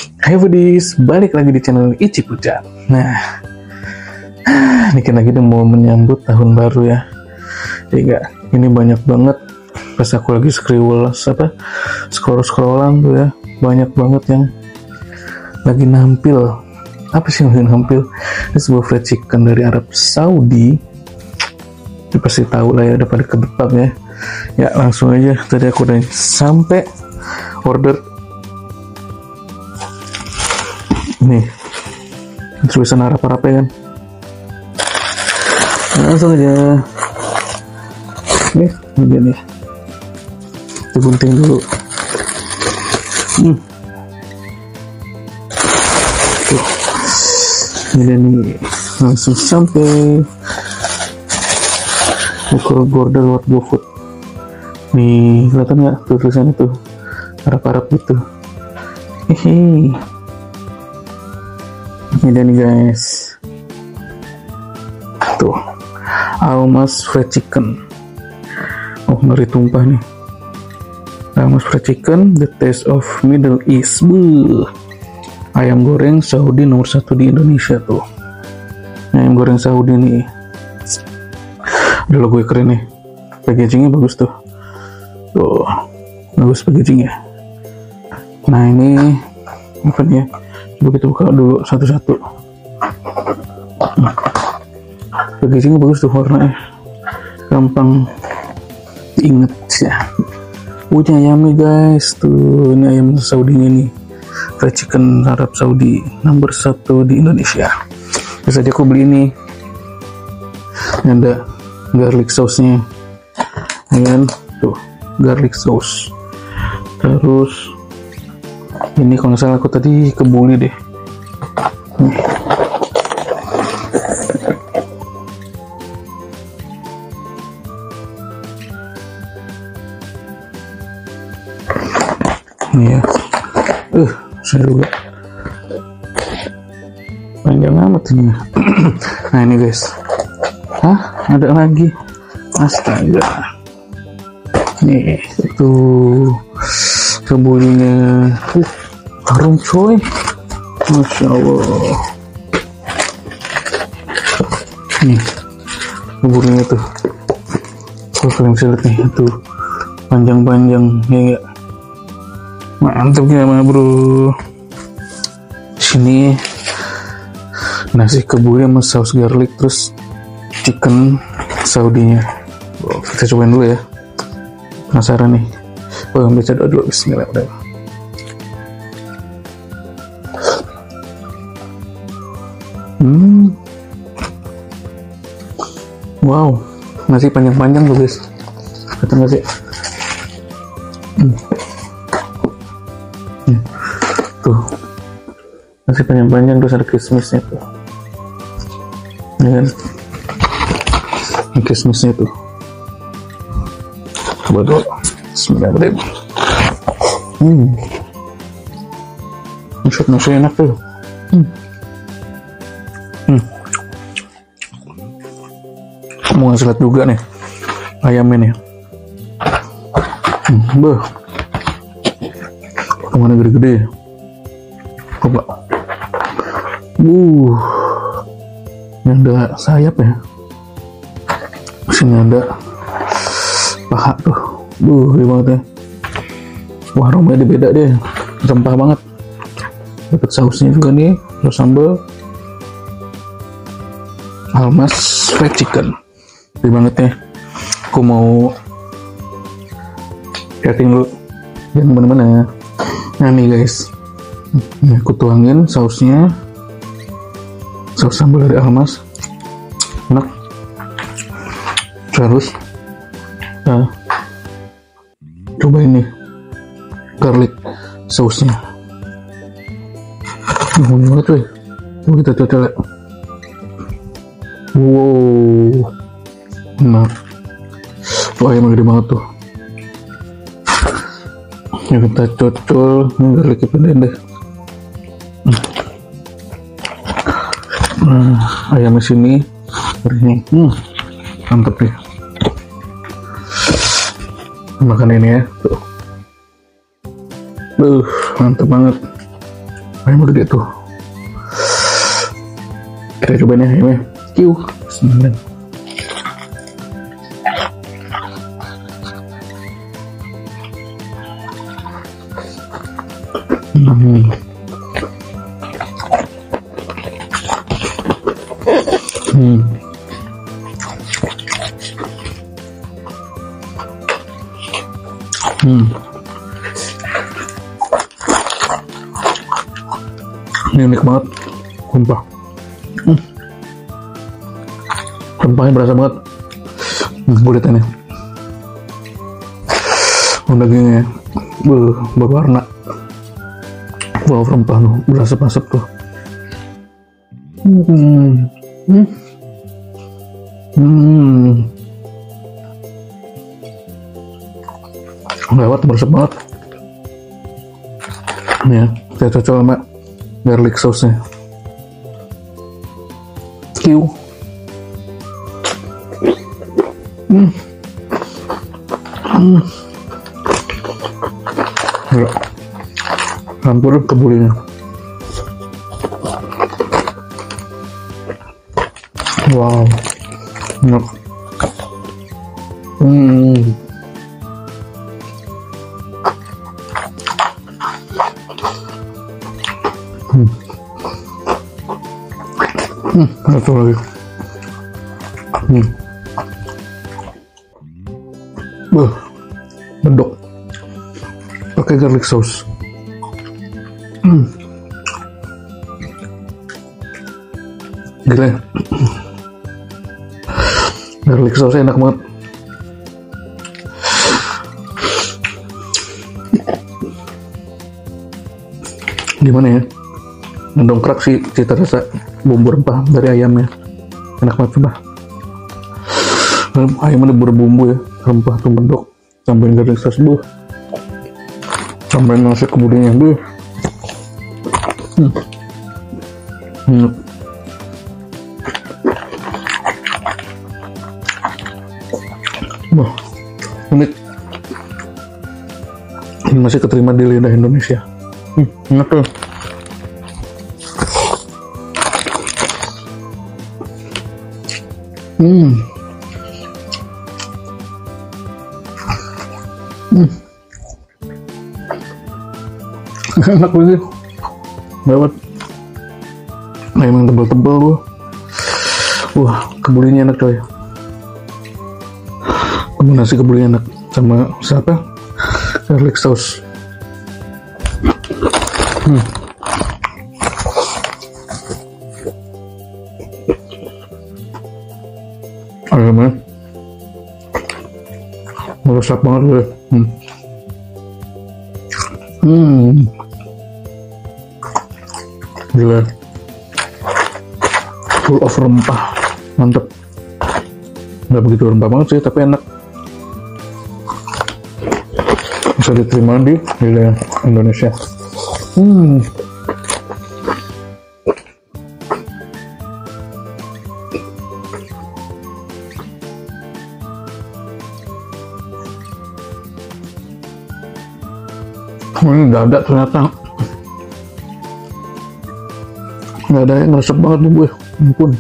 Hai foodies, balik lagi di channel Ici Pucat. Nah, ini kan lagi udah mau menyambut tahun baru ya. Ini banyak banget pas aku lagi scrollan tuh ya, banyak banget yang lagi nampil. Apa sih yang lagi nampil? Ini sebuah fried chicken dari Arab Saudi. Ini pasti tahu lah ya, udah pada kebab ya. Ya langsung aja, tadi aku udah sampai order. Nih, tulisan Arab-Arab ya kan. Langsung aja. Nih, ini dia nih. Digunting dulu. Tuh. Ini dia nih. Langsung sampai ukur border buat GoFood. Nih, kelihatan nggak tuh tulisannya tuh Arab-Arab gitu. Hehe. Ini dia nih guys, tuh Almas fried chicken. Oh, ngeri tumpah nih. Almas fried chicken, the taste of Middle East. Ayam goreng Saudi nomor 1 di Indonesia tuh. Ayam goreng Saudi nih. Ada logo keren nih. Packagingnya bagus tuh. Tuh, bagus packagingnya. Nah ini apa nih ya? Coba kita buka dulu satu-satu. Packagingnya bagus tuh, warnanya gampang diinget ya. Punya ayamnya guys, tuh ini ayam Saudinya nih, fried chicken Arab Saudi nomor 1 di Indonesia. Terus aja aku beli ini, ada garlic sauce-nya, ya kan? Tuh garlic sauce. Terus ini kalau nggak salah aku tadi kebuli deh. Ini ya. Saya juga. Panjang amat ini. Nah ini guys. Hah? Ada lagi. Astaga. Nih, itu kebulinya. Harum coy, Masya Allah. Nih kebulinya tuh, kalian bisa lihat nih, itu panjang-panjang ya, mantep gimana bro. Sini nasi kebuli sama saus garlic, terus chicken Saudinya. Kita cobain dulu ya, penasaran nih. Baca doa dulu, bismillahirrahmanirrahim. Wow, nasi panjang-panjang tuh guys, kata nggak sih? Tuh nasi panjang-panjang, terus ada kismisnya tuh, ya kan? Ini kismisnya tuh, coba dulu, bismillahirrahmanirrahim. Nasi enak tuh. Mau ngasih lihat juga nih ayamnya nih. Kemana gede-gede. Coba. Ini ada sayap ya. Sini ada paha tuh. Gede banget ya. Wah, aromanya beda deh. Rempah banget. Dapat sausnya juga nih, terus sambal. Almas fried chicken. Gede banget ya. Aku mau liatin dulu, jangan kemana-mana ya. Nah nih guys, ini aku tuangin sausnya, saus sambal dari Almas, enak. Terus coba ini garlic sausnya, wangi banget cuy. Coba kita coba. Wow, enak. Tuh ayam gede banget tuh. Ya kita cocol, ini garlic pedas deh. Nah, ayamnya sini, ini, mantep deh. Makan ini ya, tuh. Mantep banget. ayam udah gitu. Kita cobain ya ayamnya. Kiu. Bismillah. Hmm. Ini unik banget, rempah. Rempahnya berasa banget. Kulit ini. Dagingnya berwarna. Wow, rempah tuh, berasa asap tuh. Lewat bersep banget. Ini ya, saya cocok sama garlic sauce-nya. Kiu. Ya. Campur kebulinya. Wow. Enak. Satu lagi. Bedok. Pakai garlic sauce. Gila. Garlic sauce enak banget. Gimana ya? Mendongkrak sih cita rasa bumbu rempah dari ayamnya. Enak banget coba. Ayamnya berbumbu ya, rempah tuh bedok, tambahin garlic sauce tambahin nasi kebulinya unik. Ini masih keterima di lidah Indonesia. Enak tuh. Enak banget. Lewat ayam yang tebal-tebal tuh. Wah, kebulinya enak coy. Kombinasi kebulinya enak sama siapa? Garlic sauce. Ayamnya meresap banget gue. Gila, full of rempah, mantep. Nggak begitu rempah banget sih, tapi enak. Bisa diterima di lidah Indonesia. Ini nggak ada ternyata. Nggak ada yang ngeresep banget nih gue. Ampun.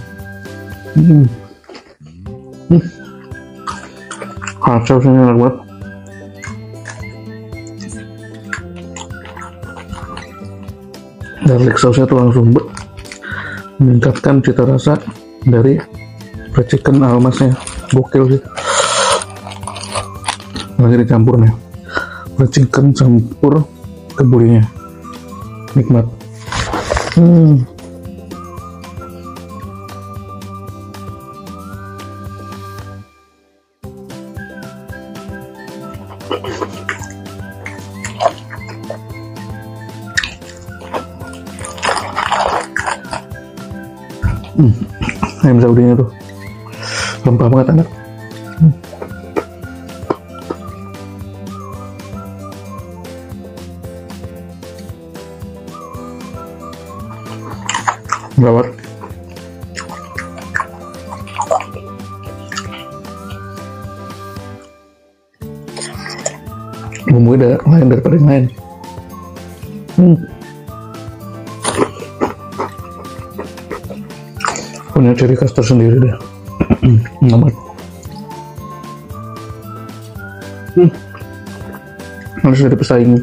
Kacau sih, enak banget. Garlic sauce-nya tuh langsung meningkatkan cita rasa dari fried chicken almasnya. Gokil sih. Lagi dicampur nih. Fried chicken campur kebulinya. Nikmat. Ayam saudinya tuh rempah banget, enak. Lewat. Bumbunya lain daripada yang lain. punya ciri khas tersendiri deh. Amat. Harus jadi pesaing.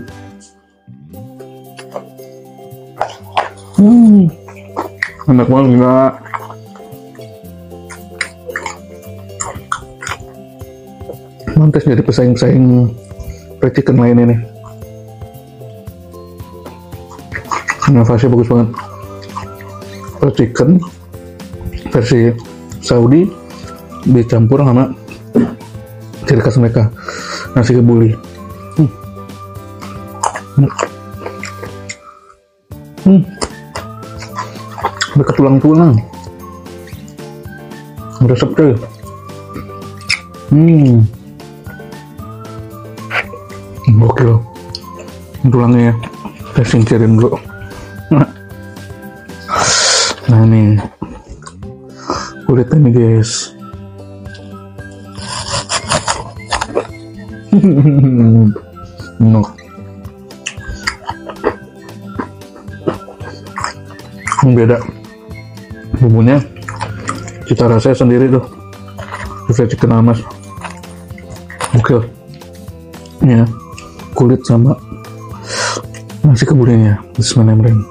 Enak banget enggak? Mantas jadi pesaing-pesaing fried chicken lainnya nih. Inovasi bagus banget. Fried chicken versi Saudi dicampur sama ciri khas mereka, nasi kebuli. Dekat tulang-tulang, resep coy. Gokil. Tulangnya saya singkirin dulu. Nah nih kulitnya nih guys. No. Beda bumbunya, cita rasanya sendiri tuh. Fried chicken Hamas. Oke. Ya, kulit sama nasi kebulinya. Bismillahirrahmanirrahim.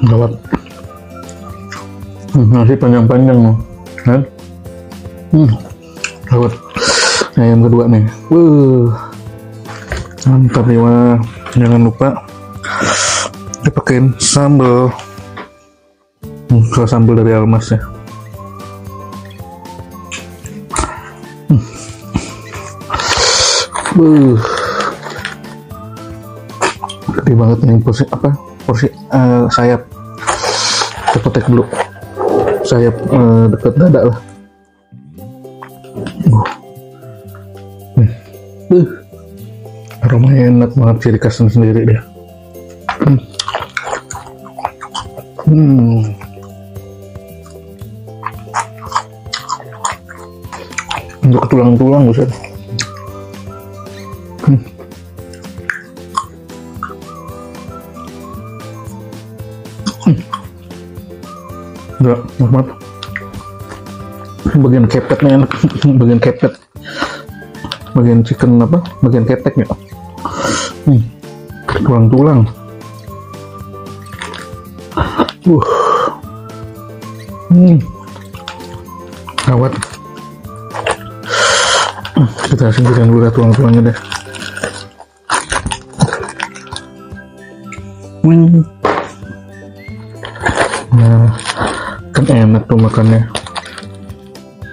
Gawat. Nasi panjang-panjang kan? Gawat. Ayam kedua nih. Mantap nih wah. Jangan lupa dipakein sambal. Kalau sambal dari Almas ya. Gede banget nih porsi sayap. Kita tek dulu sayap dekat dada lah. Aromanya enak banget, ciri khasnya sendiri deh. Untuk tulang-tulang buset. Enggak, nikmat. Bagian kepetnya enak. Bagian kepet, bagian chicken apa, bagian keteknya. Tulang-tulang. Gawat. Kita singkirin dulu tulang-tulangnya deh. Nah, kan enak tuh makannya.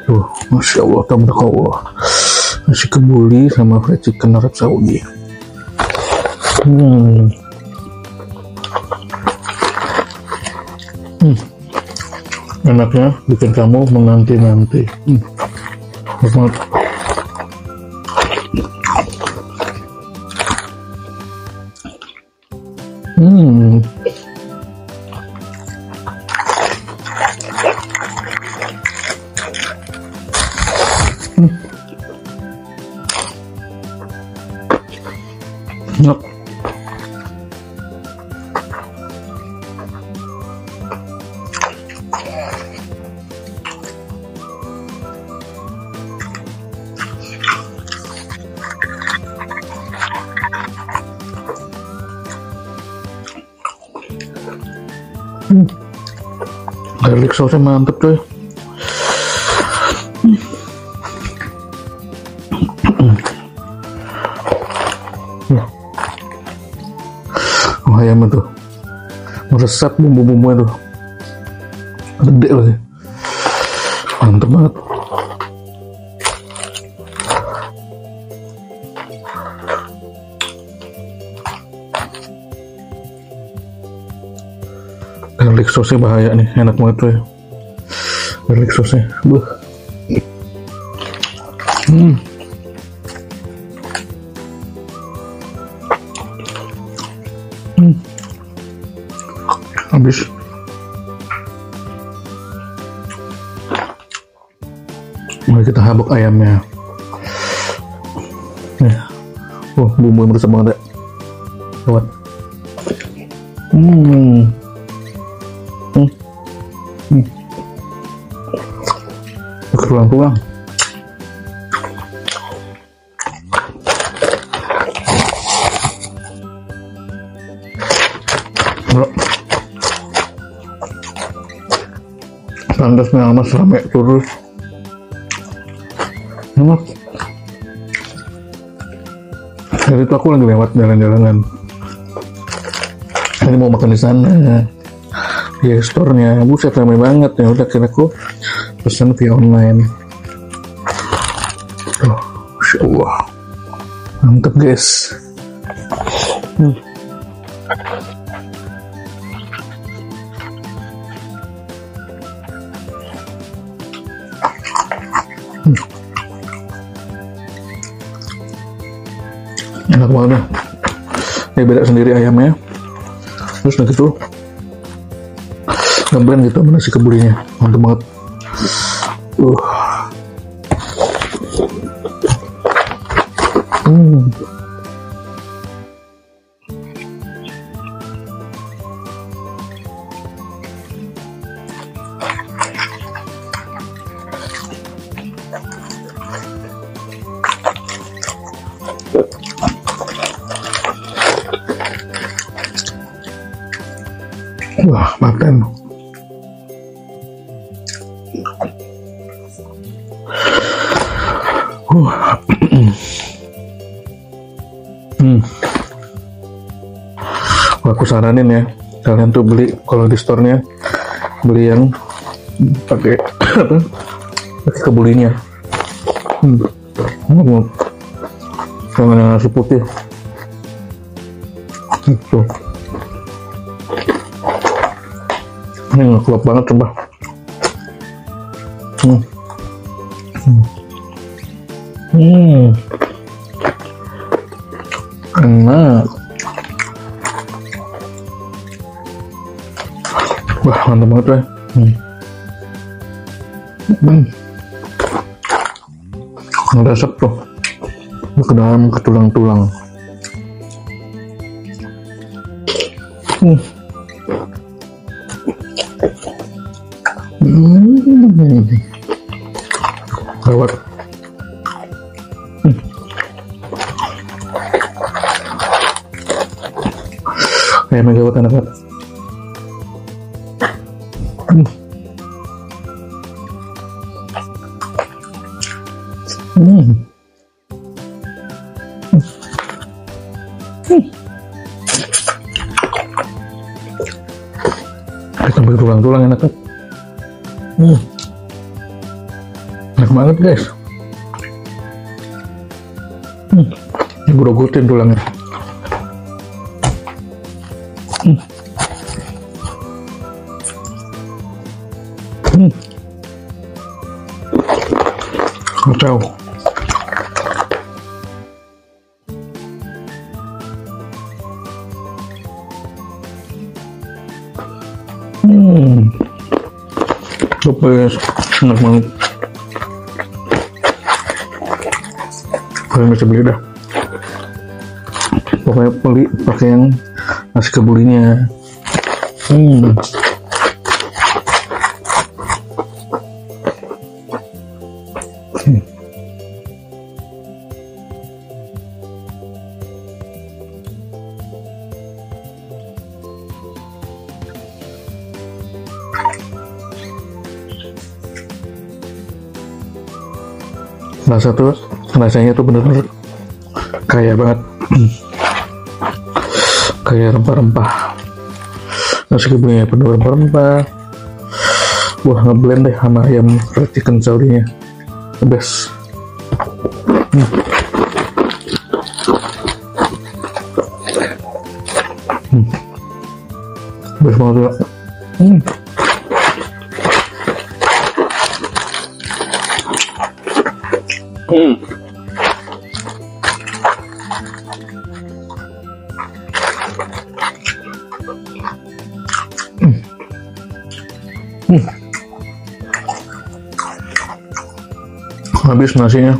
Tuh, masya Allah, tabarakallah. Nasi kebuli sama fried chicken Arab Saudi. Enaknya bikin kamu menanti-nanti. Nikmat. Yuk. Garlic sauce mantep coy. Ayam itu meresap bumbu-bumbunya tuh, gede lagi, mantep banget. Garlic sauce bahaya nih, enak banget tuh ya. Garlic sauce habis. Mari kita habuk ayamnya. Bumbu meresap banget ya. Lewat. Tulang-tulang. Pantasnya amas rame terus. Enak. Jadi itu aku lagi lewat jalan-jalan. Ini mau makan di sana. Di store-nya. Buset ramai banget ya. Udah kira aku pesan via online. Masya Allah. Mantap guys. Enak banget dah. Ini beda sendiri ayamnya. Terus udah gitu ngeblend gitu sama nasi kebulinya. Mantap banget. Wah, makan. Wah, aku saranin ya, kalian tuh beli kalau di store-nya beli yang pakai pakai kebulinya. Jangan yang nasi putih. Tuh. Ini ngeklop banget coba. Enak. Wah, mantap banget ya. Ngeresep tuh ke dalam ke tulang-tulang. Lewat. Kayak megawat enak banget. Sampai tulang-tulang enak kan? Enak banget guys. Digrogotin tulangnya. Kacau. Guys, enak banget. Kalian bisa beli dah. Pokoknya beli pakai yang nasi kebulinya. Rasanya tuh bener-bener kaya banget. Kayak rempah-rempah. Nasi kebulinya penuh rempah-rempah. Wah, ngeblend deh sama ayam fried chicken Saudinya. The best. Best banget juga. Habis nasinya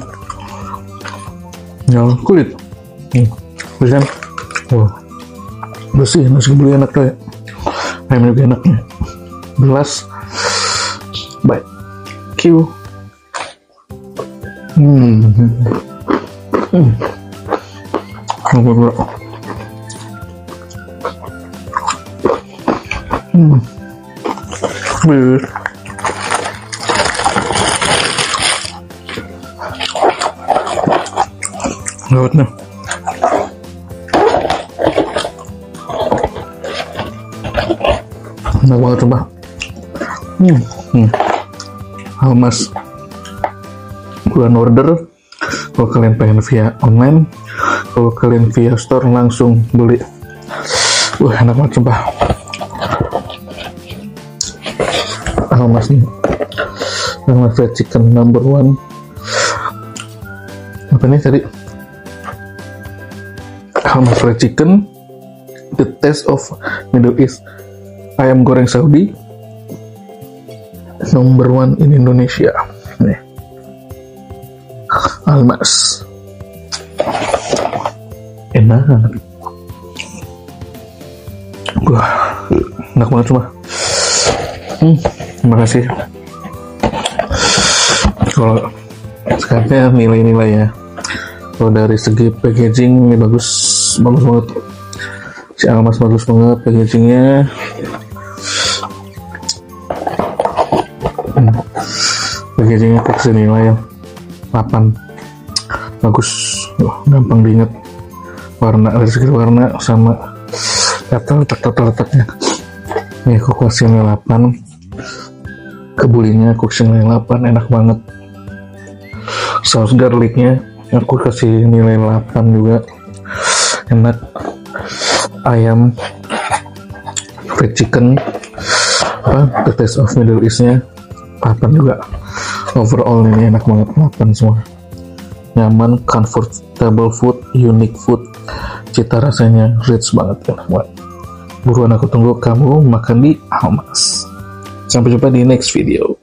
yang kulit. Bisa kan? Wow, bersih, nasi kebuli enak kayak ayam juga enaknya. Belas baik Q. Lautnya enak banget coba. How much bulan order kalau kalian pengen via online, kalau kalian via store langsung beli. Enak banget coba. How much nih? How much fried chicken number 1. Apa nih tadi? How much fried chicken, the taste of Middle East, ayam goreng Saudi, number 1 in Indonesia. Nih, Almas, enak. Wah, enak banget cuma. Terima kasih. Kalau sekarang nilai-nilai ya. Kalau dari segi packaging ini bagus banget. Si Almas bagus banget packagingnya. Packagingnya kasih nilai 8. Bagus, gampang diingat. Warna, dari segi warna sama letak-letaknya. Nih aku kasih nilai 8. Kebulinya aku kasih nilai 8, enak banget. Saus garlicnya aku kasih nilai 8 juga, enak. Ayam fried chicken the taste of Middle East nya 8 juga. Overall ini enak banget, 8 semua. Nyaman, comfortable food, unique food, cita rasanya rich banget, enak banget. Buruan aku tunggu kamu makan di Almas. Sampai jumpa di next video.